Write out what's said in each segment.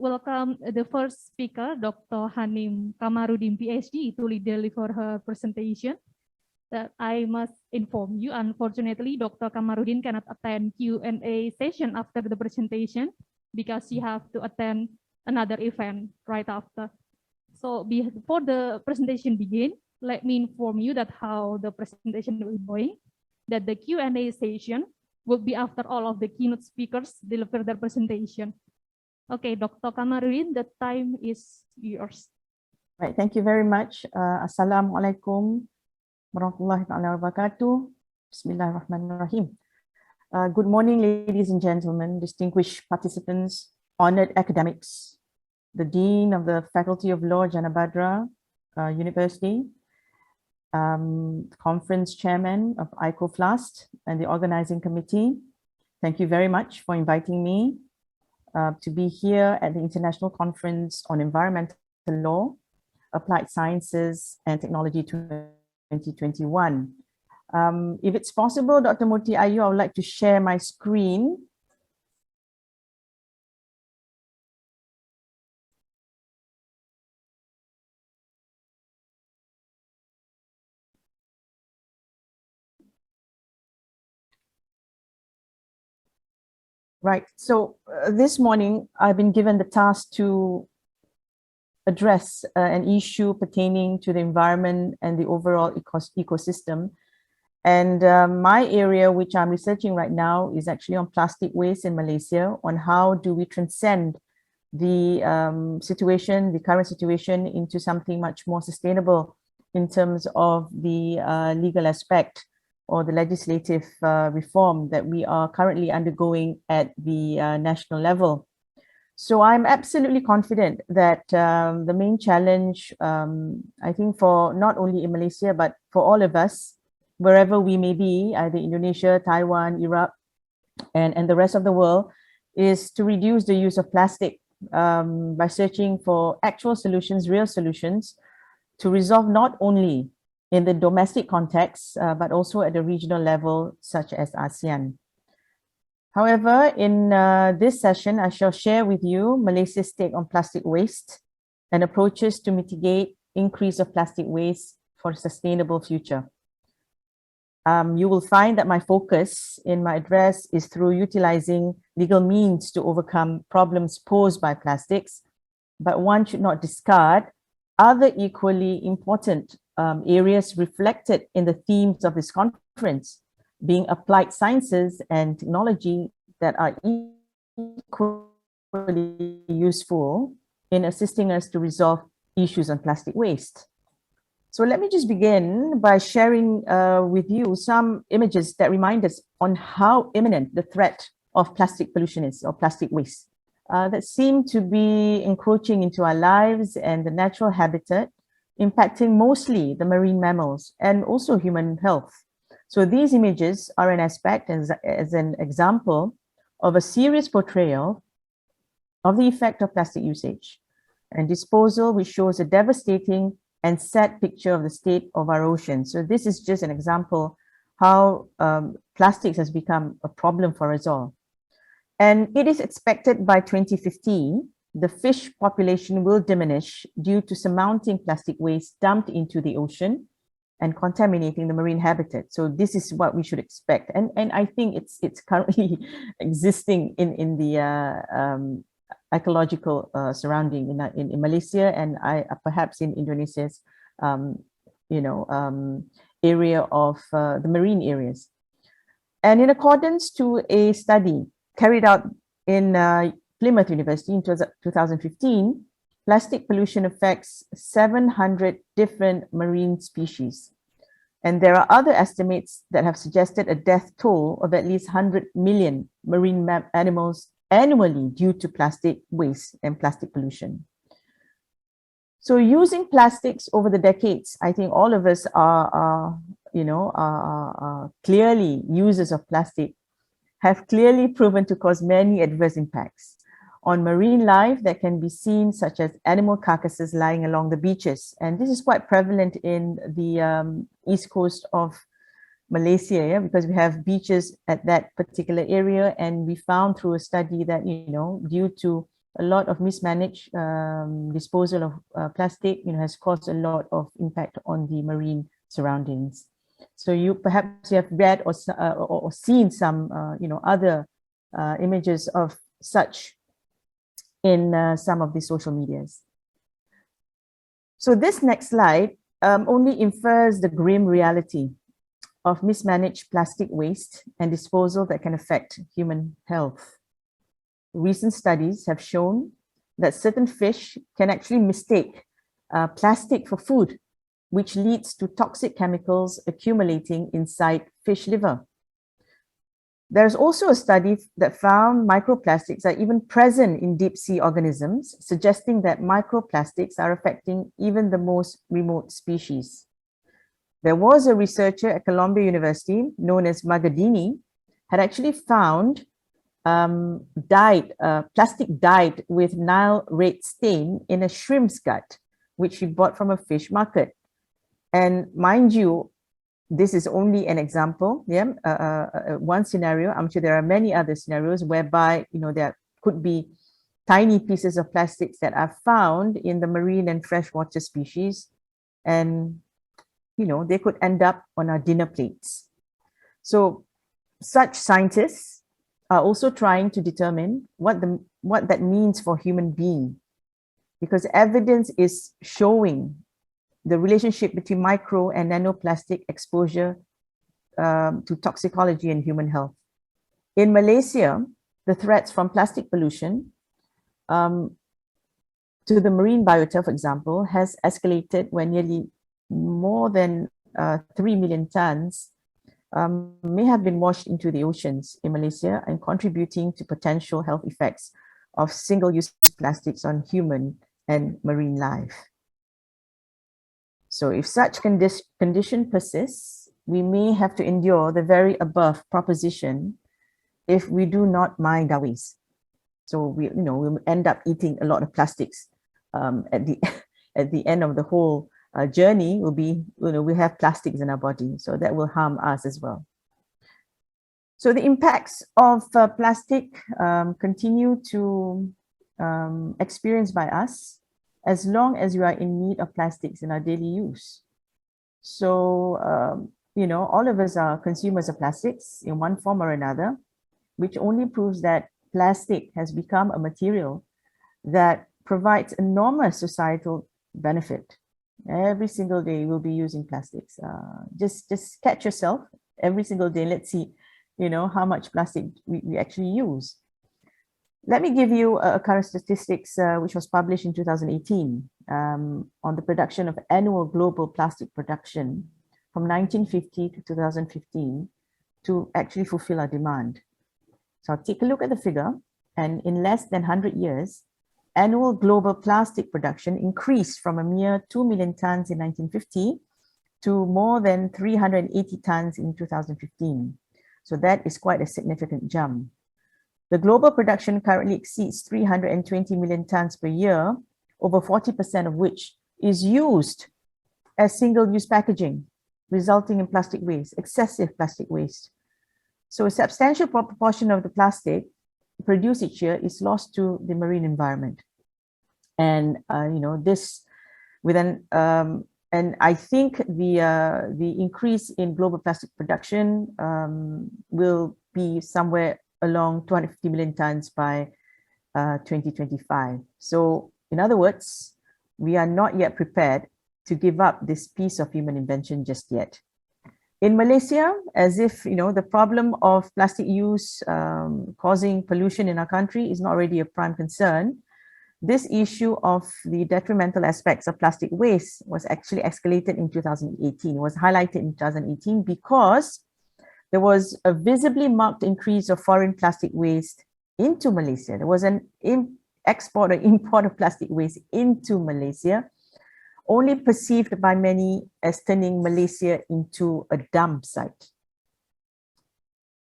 welcome the first speaker, Dr. Hanim Kamaruddin, PhD, to deliver her presentation. That I must inform you, unfortunately, Dr. Kamaruddin cannot attend Q&A session after the presentation because she have to attend another event right after. So before the presentation begin, let me inform you that how the presentation will be going, that the Q&A session will be after all of the keynote speakers deliver their presentation. Okay, Dr. Kamaruddin, the time is yours. Right, thank you very much. Assalamualaikum warahmatullahi wabarakatuh. Bismillahirrahmanirrahim. Good morning, ladies and gentlemen, distinguished participants, honored academics, the Dean of the Faculty of Law, Janabadra University, Conference Chairman of ICOFLAST and the Organizing Committee. Thank you very much for inviting me to be here at the International Conference on Environmental Law, Applied Sciences and Technology 2021. If it's possible, Dr. Murti Ayu, I would like to share my screen. Right, so this morning I've been given the task to address an issue pertaining to the environment and the overall ecosystem. And my area, which I'm researching right now, is actually on plastic waste in Malaysia, on how do we transcend the situation, the current situation, into something much more sustainable in terms of the legal aspect or the legislative reform that we are currently undergoing at the national level. So I'm absolutely confident that the main challenge, I think for not only in Malaysia, but for all of us, wherever we may be, either Indonesia, Taiwan, Iraq, and the rest of the world, is to reduce the use of plastic by searching for actual solutions, real solutions, to resolve not only in the domestic context, but also at the regional level, such as ASEAN. However, in this session, I shall share with you Malaysia's take on plastic waste and approaches to mitigate increase of plastic waste for a sustainable future. You will find that my focus in my address is through utilizing legal means to overcome problems posed by plastics, but one should not discard other equally important areas reflected in the themes of this conference, being applied sciences and technology that are equally useful in assisting us to resolve issues on plastic waste. So let me just begin by sharing with you some images that remind us on how imminent the threat of plastic pollution is, or plastic waste, that seem to be encroaching into our lives and the natural habitat, impacting mostly the marine mammals and also human health. So these images are an aspect as an example of a serious portrayal of the effect of plastic usage and disposal, which shows a devastating and sad picture of the state of our oceans. So this is just an example how plastics has become a problem for us all. And it is expected by 2050, the fish population will diminish due to surmounting plastic waste dumped into the ocean and contaminating the marine habitat. So this is what we should expect. And I think it's currently existing in the ecological surrounding in Malaysia and perhaps in Indonesia's area of the marine areas. And in accordance to a study carried out in Plymouth University in 2015, plastic pollution affects 700 different marine species. And there are other estimates that have suggested a death toll of at least 100 million marine animals annually due to plastic waste and plastic pollution. So using plastics over the decades, I think all of us are clearly users of plastic, have clearly proven to cause many adverse impacts on marine life that can be seen, such as animal carcasses lying along the beaches. And this is quite prevalent in the east coast of Malaysia, yeah, because we have beaches at that particular area. And we found through a study that, due to a lot of mismanaged disposal of plastic, has caused a lot of impact on the marine surroundings. So perhaps you have read or seen some, other images of such in some of the social medias. So this next slide only infers the grim reality of mismanaged plastic waste and disposal that can affect human health. Recent studies have shown that certain fish can actually mistake plastic for food, which leads to toxic chemicals accumulating inside fish liver. There's also a study that found microplastics are even present in deep sea organisms, suggesting that microplastics are affecting even the most remote species. There was a researcher at Columbia University known as Magadini had actually found plastic dyed with Nile red stain in a shrimp's gut, which she bought from a fish market. And mind you, this is only an example, one scenario. I'm sure there are many other scenarios whereby, there could be tiny pieces of plastics that are found in the marine and freshwater species, and, they could end up on our dinner plates. So such scientists are also trying to determine what that means for human being, because evidence is showing the relationship between micro and nanoplastic exposure to toxicology and human health. In Malaysia, the threats from plastic pollution to the marine biota, for example, has escalated when nearly more than 3 million tons may have been washed into the oceans in Malaysia and contributing to potential health effects of single-use plastics on human and marine life. So if such condition persists, we may have to endure the very above proposition if we do not mind our waste. So we'll end up eating a lot of plastics at the end of the whole journey. Will be, we have plastics in our body, so that will harm us as well. So the impacts of plastic continue to experienced by us as long as you are in need of plastics in our daily use. So, all of us are consumers of plastics in one form or another, which only proves that plastic has become a material that provides enormous societal benefit. Every single day we'll be using plastics. Just catch yourself every single day. Let's see, how much plastic we actually use. Let me give you a current statistics which was published in 2018 on the production of annual global plastic production from 1950 to 2015 to actually fulfill our demand. So I'll take a look at the figure, and in less than 100 years, annual global plastic production increased from a mere 2 million tons in 1950 to more than 380 tons in 2015. So that is quite a significant jump. The global production currently exceeds 320 million tons per year, over 40% of which is used as single-use packaging, resulting in plastic waste, excessive plastic waste. So a substantial proportion of the plastic produced each year is lost to the marine environment. And, this with and I think the increase in global plastic production will be somewhere along 250 million tons by 2025. So in other words, we are not yet prepared to give up this piece of human invention just yet. In Malaysia, as if the problem of plastic use causing pollution in our country is not already a prime concern, this issue of the detrimental aspects of plastic waste was actually escalated in 2018. It was highlighted in 2018 because there was a visibly marked increase of foreign plastic waste into Malaysia. There was an export or import of plastic waste into Malaysia, only perceived by many as turning Malaysia into a dump site.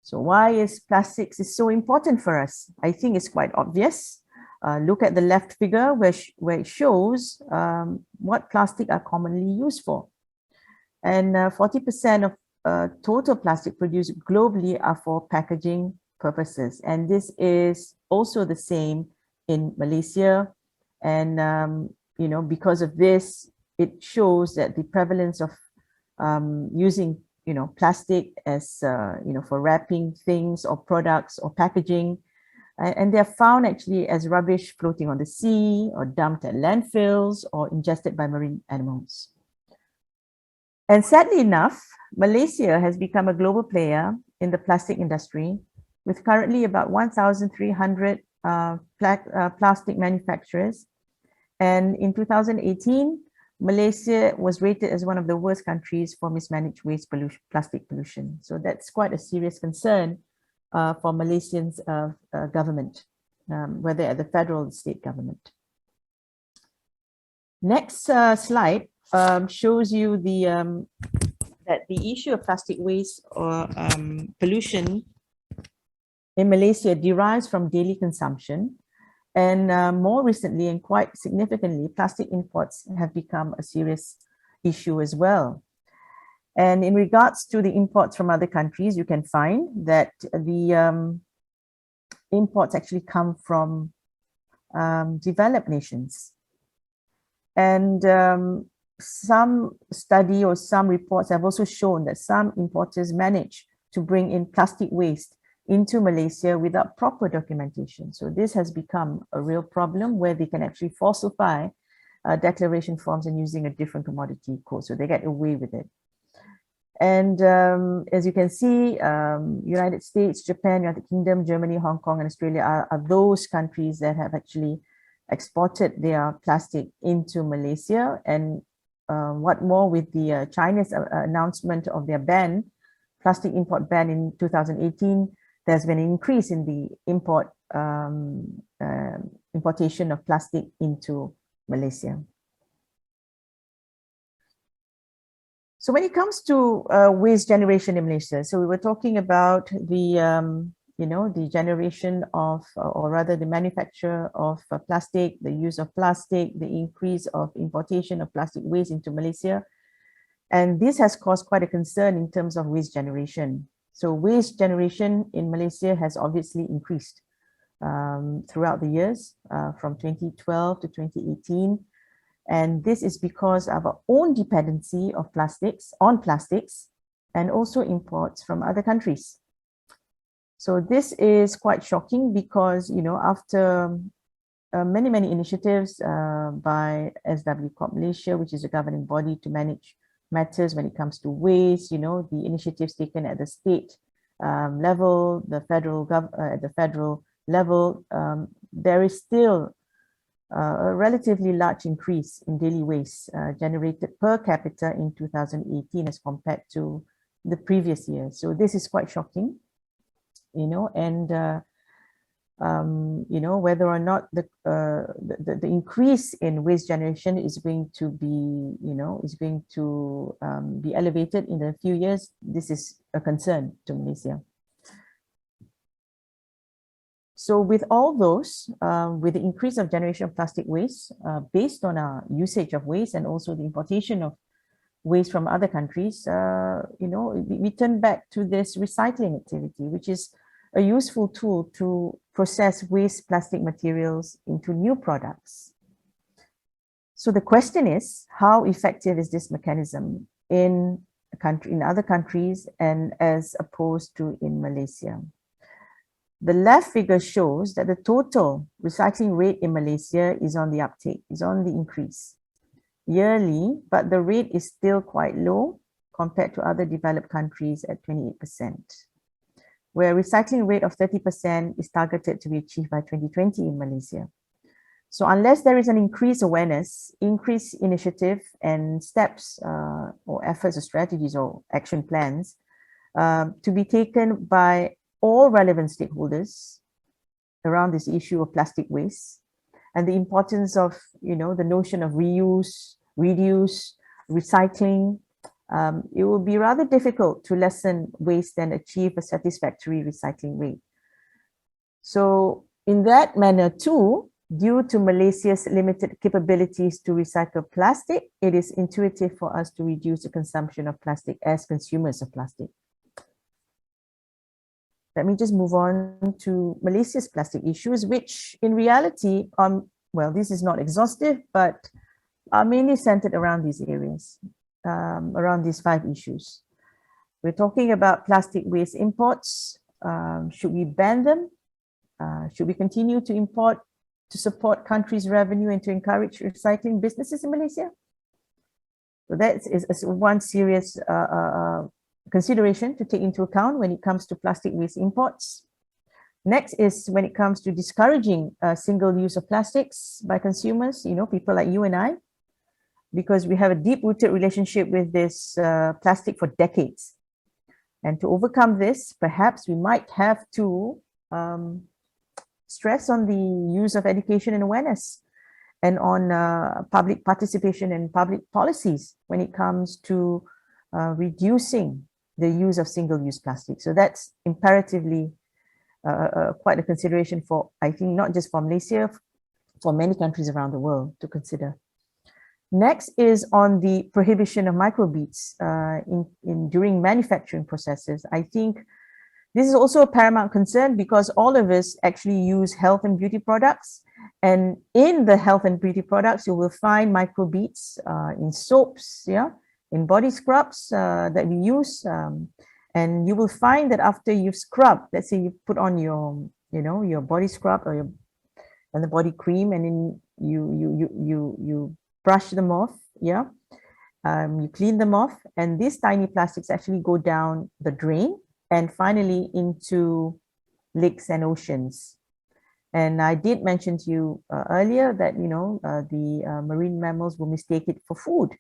So why is plastics so important for us? I think it's quite obvious. Look at the left figure where it shows what plastic are commonly used for. And 40% of total plastic produced globally are for packaging purposes. And this is also the same in Malaysia. And, because of this, it shows that the prevalence of using, plastic as, for wrapping things or products or packaging, and they're found actually as rubbish floating on the sea or dumped at landfills or ingested by marine animals. And sadly enough, Malaysia has become a global player in the plastic industry, with currently about 1,300 plastic manufacturers. And in 2018, Malaysia was rated as one of the worst countries for mismanaged waste pollution, plastic pollution. So that's quite a serious concern for Malaysians government, whether at the federal or state government. Next slide shows you that the issue of plastic waste or pollution in Malaysia derives from daily consumption. And more recently and quite significantly, plastic imports have become a serious issue as well. And in regards to the imports from other countries, you can find that the imports actually come from developed nations. And some study or some reports have also shown that some importers manage to bring in plastic waste into Malaysia without proper documentation. So this has become a real problem where they can actually falsify declaration forms and using a different commodity code. So they get away with it. And as you can see, United States, Japan, United Kingdom, Germany, Hong Kong, and Australia are those countries that have actually exported their plastic into Malaysia. And what more, with the China's announcement of their ban, plastic import ban in 2018, there's been an increase in the importation of plastic into Malaysia. So when it comes to waste generation in Malaysia, so we were talking about the, the generation of, or rather the manufacture of plastic, the use of plastic, the increase of importation of plastic waste into Malaysia. And this has caused quite a concern in terms of waste generation. So waste generation in Malaysia has obviously increased throughout the years from 2012 to 2018. And this is because of our own dependency of plastics and also imports from other countries. So this is quite shocking because, after many initiatives by SW Corp Malaysia, which is a governing body to manage matters when it comes to waste, the initiatives taken at the state level, the federal at the federal level, there is still a relatively large increase in daily waste generated per capita in 2018 as compared to the previous year. So this is quite shocking, and whether or not the increase in waste generation is going to be, be elevated in a few years. This is a concern to Malaysia. So with all those, with the increase of generation of plastic waste, based on our usage of waste and also the importation of waste from other countries, we turn back to this recycling activity, which is a useful tool to process waste plastic materials into new products. So the question is, how effective is this mechanism in other countries and as opposed to in Malaysia? The left figure shows that the total recycling rate in Malaysia is on the uptake, is on the increase yearly, but the rate is still quite low compared to other developed countries at 28%. Where a recycling rate of 30% is targeted to be achieved by 2020 in Malaysia. So unless there is an increased awareness, increased initiative and steps or efforts or strategies or action plans to be taken by all relevant stakeholders around this issue of plastic waste and the importance of, the notion of reuse, reduce, recycling, it will be rather difficult to lessen waste and achieve a satisfactory recycling rate. So in that manner too, due to Malaysia's limited capabilities to recycle plastic, it is intuitive for us to reduce the consumption of plastic as consumers of plastic. let me just move on to Malaysia's plastic issues, which in reality, well, this is not exhaustive, but are mainly centered around these areas, around these 5 issues. We're talking about plastic waste imports. Should we ban them? Should we continue to import to support countries' revenue and to encourage recycling businesses in Malaysia? So that is one serious consideration to take into account when it comes to plastic waste imports. Next is when it comes to discouraging single use of plastics by consumers, people like you and I, because we have a deep-rooted relationship with this plastic for decades. And to overcome this, perhaps we might have to stress on the use of education and awareness, and on public participation and public policies when it comes to reducing the use of single-use plastic. So that's imperatively quite a consideration for, I think, not just for Malaysia, for many countries around the world to consider. Next is on the prohibition of microbeads during manufacturing processes. I think this is also a paramount concern because all of us actually use health and beauty products. And in the health and beauty products, you will find microbeads in soaps, in body scrubs that we use. And you will find that after you've scrubbed, let's say you put on your, your body scrub or and the body cream, and then you brush them off, you clean them off, and these tiny plastics actually go down the drain and finally into lakes and oceans. And I did mention to you earlier that, the marine mammals will mistake it for food.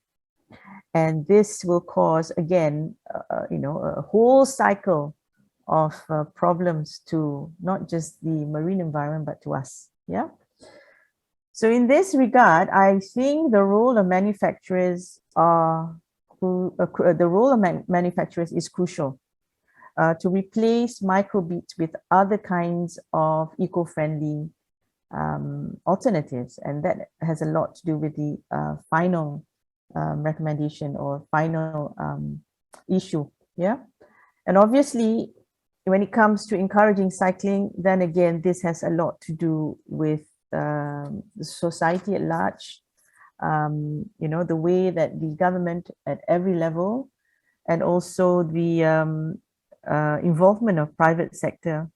And this will cause, again, a whole cycle of problems to not just the marine environment, but to us, So in this regard, I think the role of manufacturers is crucial. To replace microbeads with other kinds of eco-friendly alternatives. And that has a lot to do with the final recommendation or final issue. And obviously, when it comes to encouraging cycling, then again, this has a lot to do with the society at large, the way that the government at every level, and also the involvement of private sector,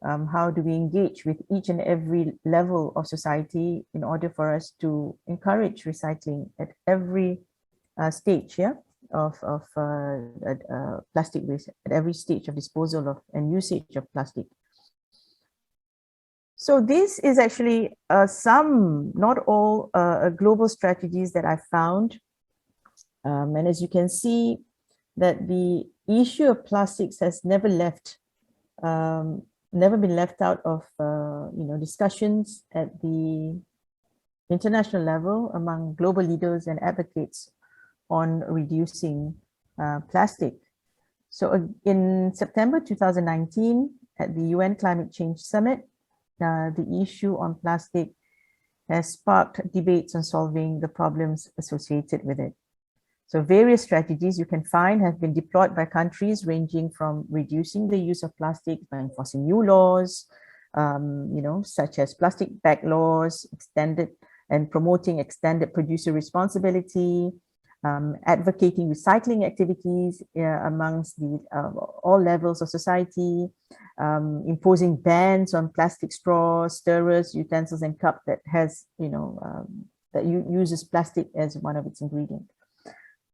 how do we engage with each and every level of society in order for us to encourage recycling at every stage of plastic waste, at every stage of disposal of and usage of plastic. So this is actually some, not all, global strategies that I found. And as you can see, that the issue of plastics has never been left out of discussions at the international level among global leaders and advocates on reducing plastic. So in September 2019, at the UN Climate Change Summit, the issue on plastic has sparked debates on solving the problems associated with it. So various strategies you can find have been deployed by countries ranging from reducing the use of plastic by enforcing new laws, such as plastic bag laws, and promoting extended producer responsibility, advocating recycling activities amongst the all levels of society, imposing bans on plastic straws, stirrers, utensils, and cups that has, that uses plastic as one of its ingredients.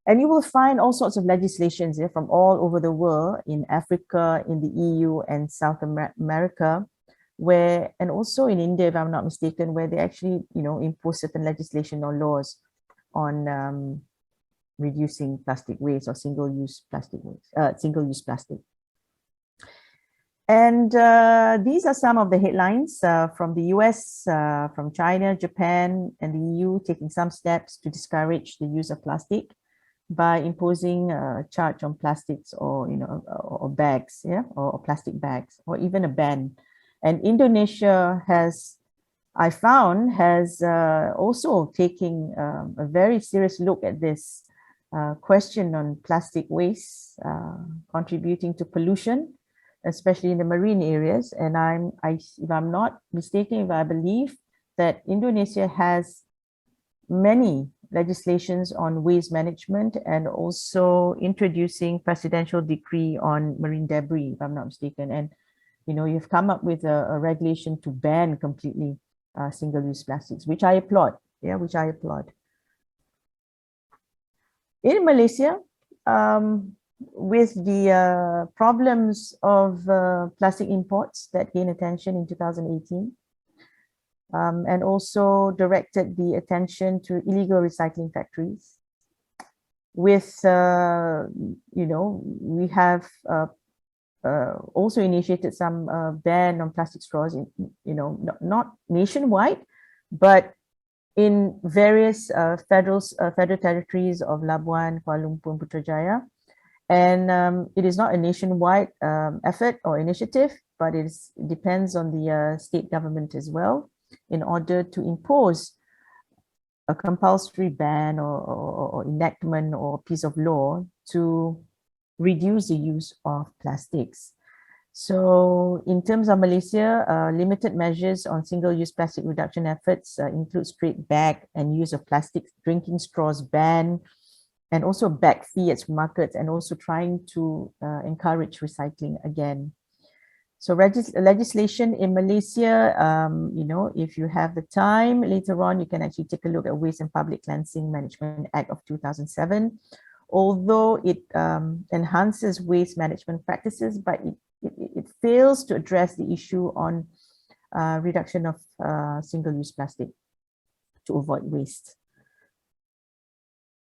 And you will find all sorts of legislations from all over the world, in Africa, in the EU and South America, where, and also in India, if I'm not mistaken, where they actually, impose certain legislation or laws on reducing plastic waste or single-use plastic waste, single-use plastic. And these are some of the headlines from the US, from China, Japan, and the EU taking some steps to discourage the use of plastic by imposing a charge on plastics or or bags, or plastic bags, or even a ban. And Indonesia has, I found, has also taken a very serious look at this question on plastic waste contributing to pollution. especially in the marine areas. And if I'm not mistaken, if I believe that Indonesia has many legislations on waste management and also introducing presidential decree on marine debris, if I'm not mistaken. And, you know, you've come up with a regulation to ban completely single-use plastics, which I applaud. Yeah, which I applaud. In Malaysia, with the problems of plastic imports that gained attention in 2018, and also directed the attention to illegal recycling factories. With, you know, we have also initiated some ban on plastic straws, you know, not nationwide, but in various federal territories of Labuan, Kuala Lumpur, Putrajaya. And it is not a nationwide effort or initiative, but it depends on the state government as well, in order to impose a compulsory ban or enactment or piece of law to reduce the use of plastics. So in terms of Malaysia, limited measures on single-use plastic reduction efforts include straight bag and use of plastic drinking straws ban, and also bag fee at markets, and also trying to encourage recycling again. So legislation in Malaysia, you know, if you have the time later on, you can actually take a look at Waste and Public Cleansing Management Act of 2007. Although it enhances waste management practices, but it fails to address the issue on reduction of single-use plastic to avoid waste.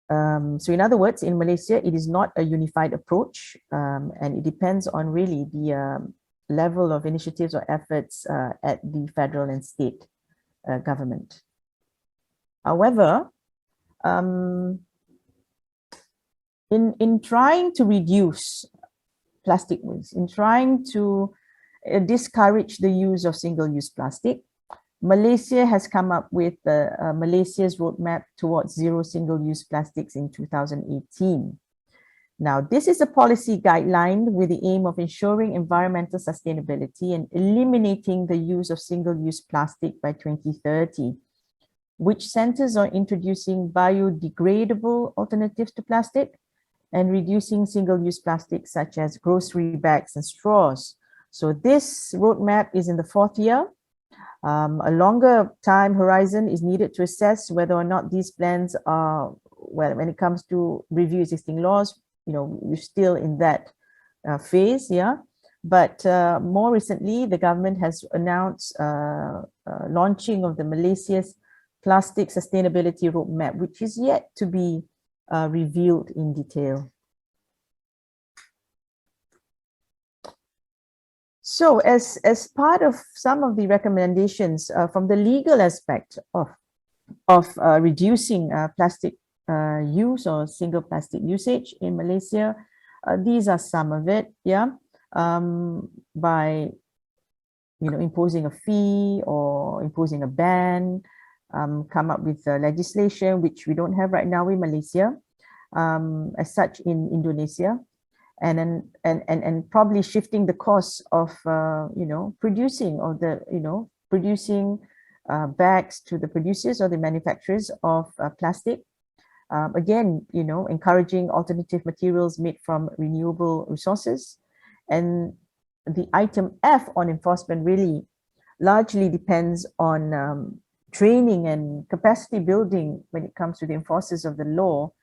So in other words, in Malaysia, it is not a unified approach, and it depends on really the level of initiatives or efforts at the federal and state government. However, in trying to reduce plastic waste, in trying to discourage the use of single-use plastic, Malaysia has come up with Malaysia's roadmap towards zero single-use plastics in 2018. Now, this is a policy guideline with the aim of ensuring environmental sustainability and eliminating the use of single-use plastic by 2030, which centers on introducing biodegradable alternatives to plastic and reducing single-use plastics such as grocery bags and straws. So this roadmap is in the 4th year. A longer time horizon is needed to assess whether or not these plans are, well, when it comes to review existing laws, you know, we're still in that phase, yeah. But more recently, the government has announced launching of the Malaysia's Plastic Sustainability Roadmap, which is yet to be revealed in detail. So as part of some of the recommendations from the legal aspect of reducing plastic use or single plastic usage in Malaysia, these are some of it, yeah, by, you know, imposing a fee or imposing a ban, come up with legislation, which we don't have right now in Malaysia, as such in Indonesia, and probably shifting the cost of you know, producing, or the, you know, producing bags to the producers or the manufacturers of plastic. Again, you know, encouraging alternative materials made from renewable resources. And the item F on enforcement really largely depends on training and capacity building when it comes to the enforcers of the law.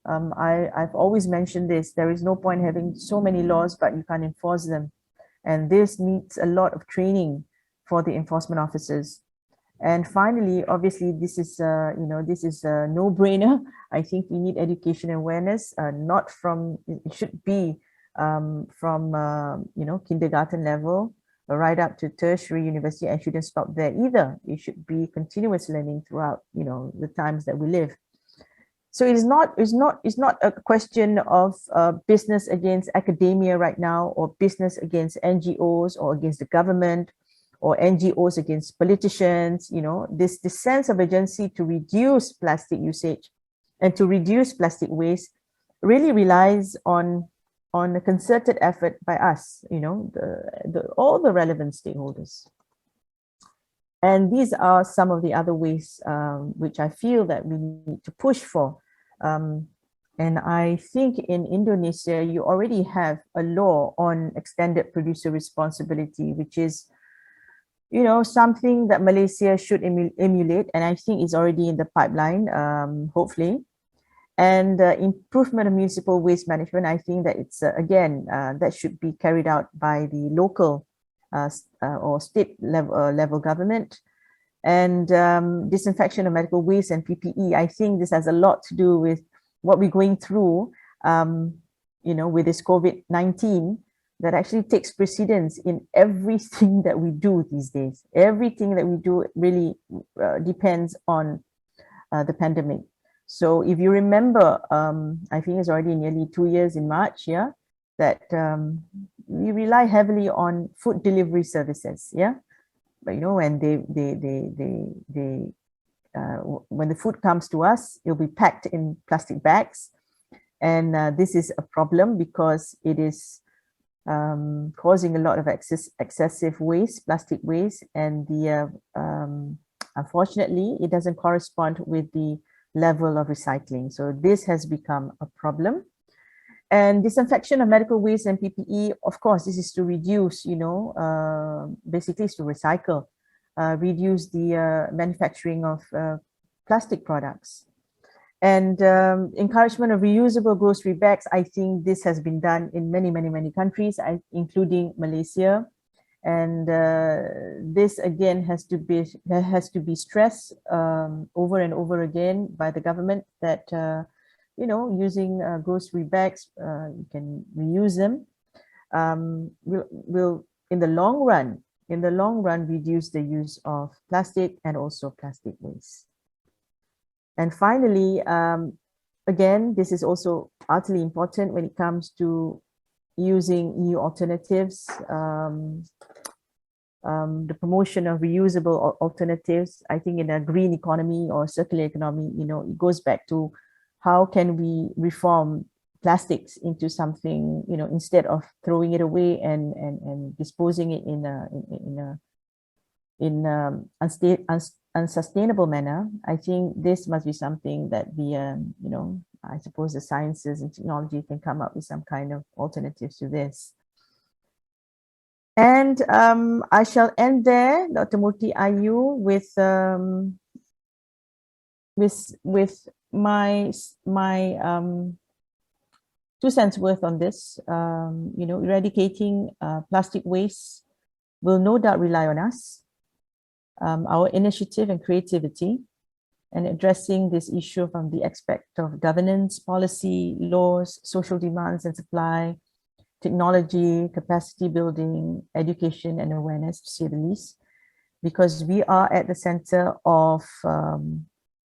I've always mentioned this, there is no point having so many laws, but you can't enforce them. And this needs a lot of training for the enforcement officers. And finally, obviously, this is, you know, this is a no-brainer. I think we need education and awareness, not from, it should be from, you know, kindergarten level, right up to tertiary university, and shouldn't stop there either. It should be continuous learning throughout, you know, the times that we live. So it's not a question of business against academia right now, or business against NGOs or against the government, or NGOs against politicians. You know, this sense of urgency to reduce plastic usage and to reduce plastic waste really relies on on a concerted effort by us, all the relevant stakeholders. And these are some of the other ways which I feel that we need to push for. And I think in Indonesia, you already have a law on extended producer responsibility, which is, something that Malaysia should emulate. And I think it's already in the pipeline, hopefully. And improvement of municipal waste management, I think that it's, again, that should be carried out by the local or state level government. And disinfection of medical waste and PPE, I think this has a lot to do with what we're going through, with this COVID-19, that actually takes precedence in everything that we do these days. Everything that we do really depends on the pandemic. So if you remember, I think it's already nearly 2 years in March, that we rely heavily on food delivery services, But when when the food comes to us, it'll be packed in plastic bags, and this is a problem because it is causing a lot of excessive waste, plastic waste, and unfortunately, it doesn't correspond with the level of recycling. So this has become a problem. And disinfection of medical waste and PPE, of course, this is to reduce, basically it's to recycle, reduce the manufacturing of plastic products. And encouragement of reusable grocery bags, I think this has been done in many, many, many countries, including Malaysia. And this again has to be stressed over and over again by the government that using grocery bags, you can reuse them. Will in the long run reduce the use of plastic and also plastic waste. And finally, again, this is also utterly important when it comes to using new alternatives. The promotion of reusable alternatives, I think in a green economy or circular economy, it goes back to how can we reform plastics into something, instead of throwing it away and disposing it in unsustainable manner. I think this must be something that I suppose the sciences and technology can come up with some kind of alternatives to this. And I shall end there, Dr. Murty Ayu, with my 2 cents worth on this. Eradicating plastic waste will no doubt rely on us, our initiative and creativity, and addressing this issue from the aspect of governance, policy, laws, social demands and supply, technology, capacity building, education and awareness, to say the least, because we are at the center of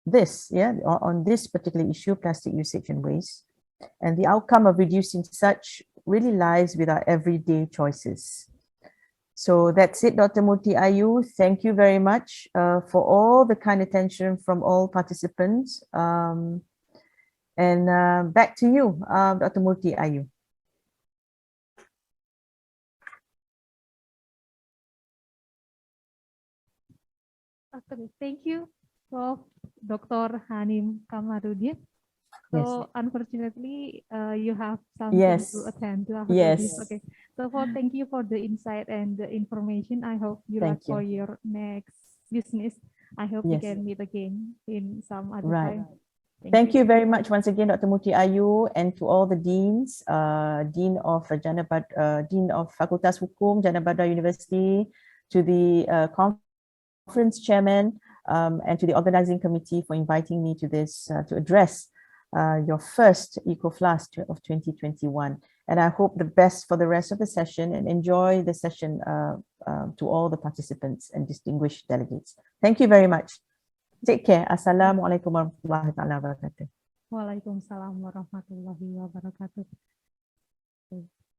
this, on this particular issue, plastic usage and waste. And the outcome of reducing such really lies with our everyday choices. So that's it, Dr. Murty Ayu. Thank you very much for all the kind attention from all participants. And back to you, Dr. Murty Ayu. Okay, thank you, Prof. Dr. Hanim Kamaruddin. So unfortunately, you have something to attend to after this. Okay. So thank you for the insight and the information. I hope you like for your next business. I hope we can meet again in some other time. Thank you very much once again, Dr. Murty Ayu, and to all the deans, Dean of Fakultas Hukum, Jana Badra University, to the conference chairman, and to the organizing committee for inviting me to this, to address your first ICOFLAST of 2021. And I hope the best for the rest of the session, and enjoy the session to all the participants and distinguished delegates. Thank you very much. Take care. Assalamualaikum warahmatullahi wabarakatuh. Waalaikumsalam warahmatullahi wabarakatuh.